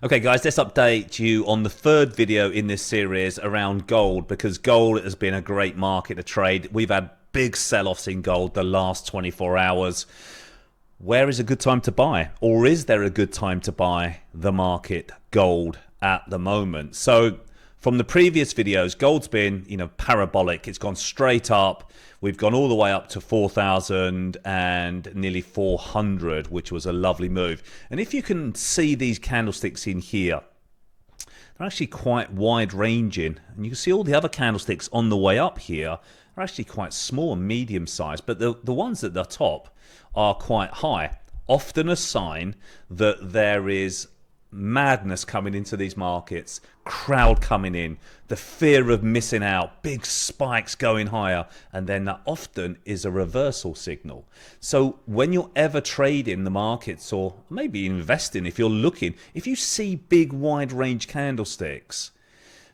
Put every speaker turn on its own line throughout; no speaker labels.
Okay guys, let's update you on the third video in this series around gold, because gold has been a great market to trade. We've had big sell-offs in gold the last 24 hours. Where is a good time to buy? Or is there a good time to buy the market gold at the moment? So from the previous videos, gold's been, parabolic. It's gone straight up. We've gone all the way up to 4,000 and nearly 400, which was a lovely move. And if you can see these candlesticks in here, they're actually quite wide ranging. And you can see all the other candlesticks on the way up here are actually quite small and medium sized. But the ones at the top are quite high. Often a sign that there is madness coming into these markets, crowd coming in, the fear of missing out, big spikes going higher, and then that often is a reversal signal. So when you're ever trading the markets, or maybe investing, if you're looking, if you see big wide range candlesticks,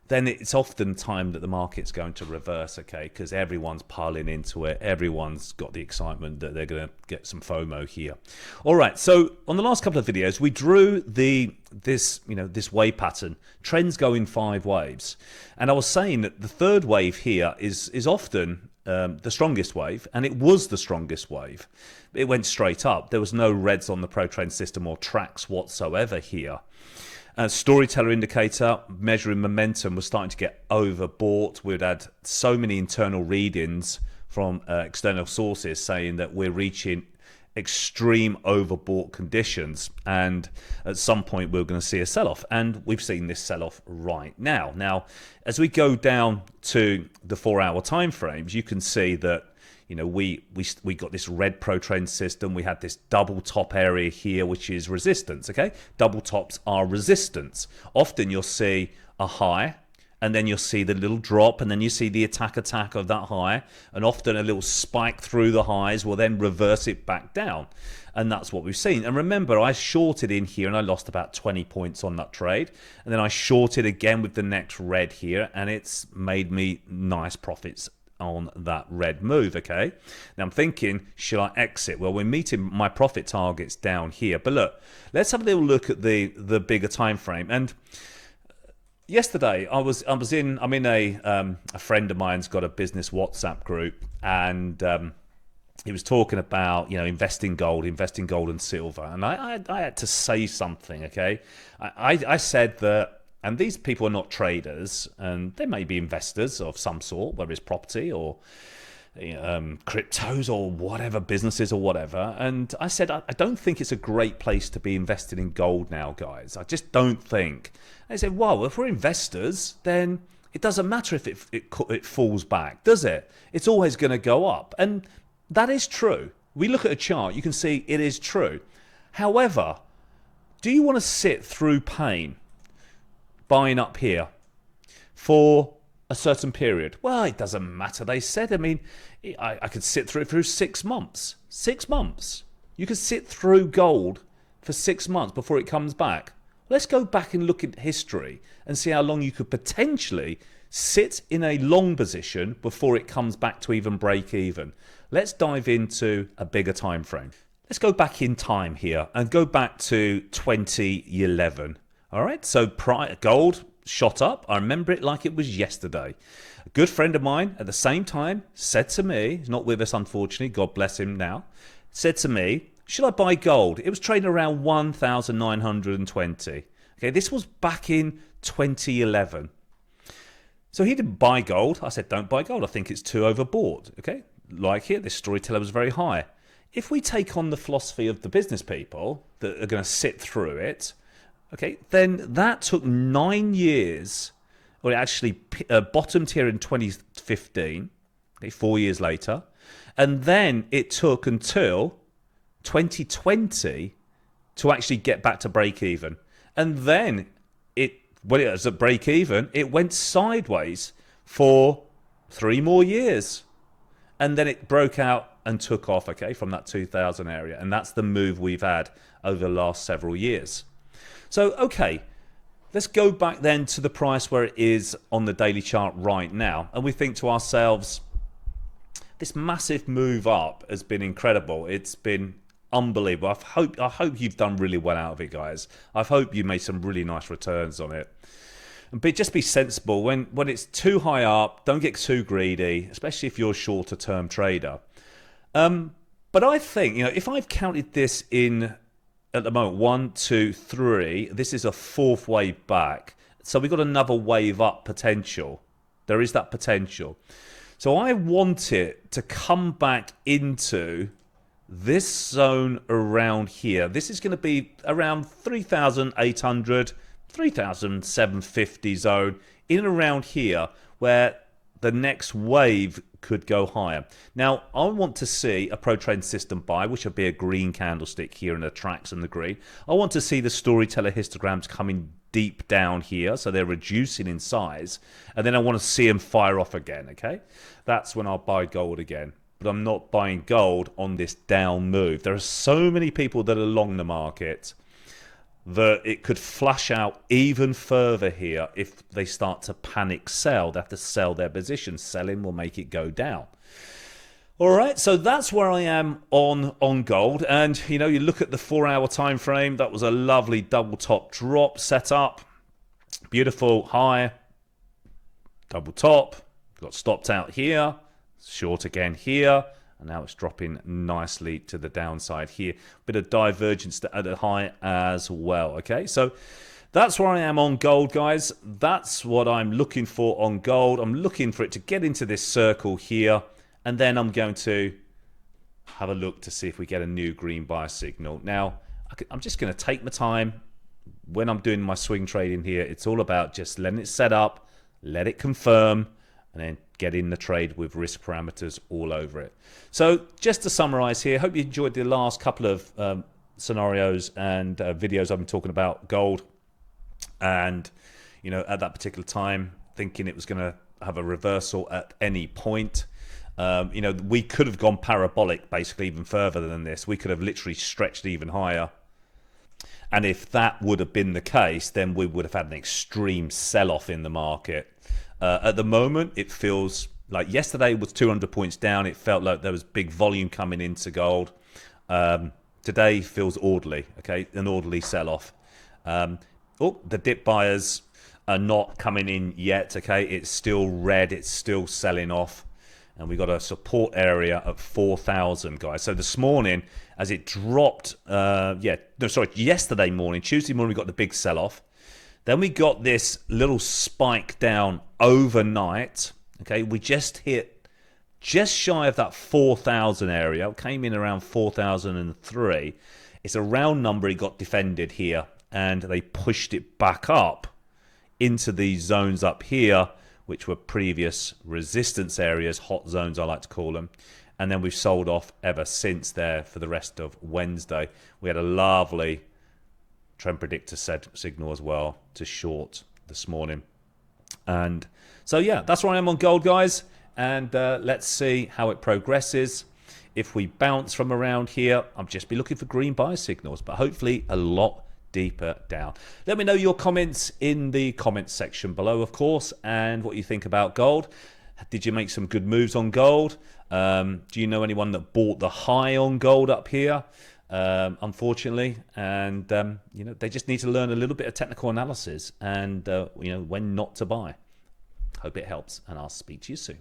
then it's often time that the market's going to reverse, okay? Because everyone's piling into it. Everyone's got the excitement that they're going to get some FOMO here. All right, so on the last couple of videos, we drew this wave pattern. Trends go in 5 waves. And I was saying that the third wave here is often the strongest wave, and it was the strongest wave. It went straight up. There was no reds on the pro trend system or tracks whatsoever here. Storyteller indicator measuring momentum was starting to get overbought. We'd had so many internal readings from external sources saying that we're reaching extreme overbought conditions, and at some point we're going to see a sell-off, and we've seen this sell-off right now. As we go down to the 4-hour time frames, you can see that we got this red pro trend system. We had this double top area here, which is resistance. Okay, double tops are resistance. Often you'll see a high, and then you'll see the little drop, and then you see the attack of that high, and often a little spike through the highs will then reverse it back down. And that's what we've seen. And remember, I shorted in here and I lost about 20 points on that trade, and then I shorted again with the next red here, and it's made me nice profits on that red move. Okay, now I'm thinking, should I exit? Well, we're meeting my profit targets down here, but look, let's have a little look at the bigger time frame. And yesterday I'm in a friend of mine's got a business WhatsApp group, and he was talking about investing gold and silver, and I had to say something. Okay, I said that, and these people are not traders, and they may be investors of some sort, whether it's property or cryptos or whatever, businesses or whatever. And I said, I don't think it's a great place to be invested in gold now, guys. I just don't think. And they said, well, if we're investors, then it doesn't matter if it falls back, does it? It's always going to go up. And that is true. We look at a chart, you can see it is true. However, do you want to sit through pain buying up here for a certain period? Well, it doesn't matter, they said. I mean, I could sit through it for 6 months. 6 months. You could sit through gold for 6 months before it comes back. Let's go back and look at history and see how long you could potentially sit in a long position before it comes back to even break even. Let's dive into a bigger time frame. Let's go back in time here and go back to 2011. All right, so gold shot up. I remember it like it was yesterday. A good friend of mine at the same time said to me, he's not with us unfortunately, God bless him now, said to me, should I buy gold? It was trading around 1,920. Okay, this was back in 2011. So he didn't buy gold. I said, don't buy gold. I think it's too overbought. Okay, like here, this storyteller was very high. If we take on the philosophy of the business people that are going to sit through it, okay, then that took 9 years, or it actually bottomed here in 2015, okay, 4 years later, and then it took until 2020 to actually get back to break even. And then when it was at break even, it went sideways for 3 more years. And then it broke out and took off, okay, from that 2000 area. And that's the move we've had over the last several years. So, okay, let's go back then to the price where it is on the daily chart right now. And we think to ourselves, this massive move up has been incredible. It's been unbelievable. I hope you've done really well out of it, guys. I hope you made some really nice returns on it. But just be sensible. When it's too high up, don't get too greedy, especially if you're a shorter term trader. But I think, if I've counted this in at the moment, 1, 2, 3, this is a fourth wave back. So we've got another wave up potential. There is that potential. So I want it to come back into this zone around here. This is going to be around 3,800, 3,750 zone, in and around here, where the next wave could go higher. Now, I want to see a pro trend system buy, which would be a green candlestick here in the tracks and the green. I want to see the storyteller histograms coming deep down here, so they're reducing in size, and then I want to see them fire off again. Okay, that's when I'll buy gold again. But I'm not buying gold on this down move. There are so many people that are long the market that it could flush out even further here if they start to panic sell. They have to sell their position. Selling will make it go down. All right, so that's where I am on gold. And, you look at the 4-hour time frame. That was a lovely double top drop set up. Beautiful high, double top. Got stopped out here. Short again here. And now it's dropping nicely to the downside here. Bit of divergence at the high as well. Okay, so that's where I am on gold, guys. That's what I'm looking for on gold. I'm looking for it to get into this circle here. And then I'm going to have a look to see if we get a new green buy signal. Now, I'm just going to take my time. When I'm doing my swing trading here, it's all about just letting it set up, let it confirm, and then get in the trade with risk parameters all over it. So just to summarize here, hope you enjoyed the last couple of scenarios and videos I've been talking about gold. And, at that particular time, thinking it was going to have a reversal at any point. We could have gone parabolic, basically, even further than this. We could have literally stretched even higher. And if that would have been the case, then we would have had an extreme sell-off in the market. At the moment, it feels like yesterday was 200 points down. It felt like there was big volume coming into gold. Today feels orderly, okay, an orderly sell-off. The dip buyers are not coming in yet, okay. It's still red. It's still selling off. And we got a support area at 4,000, guys. So this morning, as it dropped, yesterday morning, Tuesday morning, we got the big sell-off. Then we got this little spike down overnight. Okay, we just hit just shy of that 4,000 area. It came in around 4,003. It's a round number. It got defended here, and they pushed it back up into these zones up here, which were previous resistance areas, hot zones I like to call them. And then we've sold off ever since there for the rest of Wednesday. We had a lovely trend predictor signal as well to short this morning. And so, yeah, that's where I am on gold, guys. And let's see how it progresses. If we bounce from around here, I'll just be looking for green buy signals, but hopefully a lot deeper down. Let me know your comments in the comments section below, of course, and what you think about gold. Did you make some good moves on gold? Do you know anyone that bought the high on gold up here? Unfortunately, and they just need to learn a little bit of technical analysis and when not to buy. Hope it helps, and I'll speak to you soon.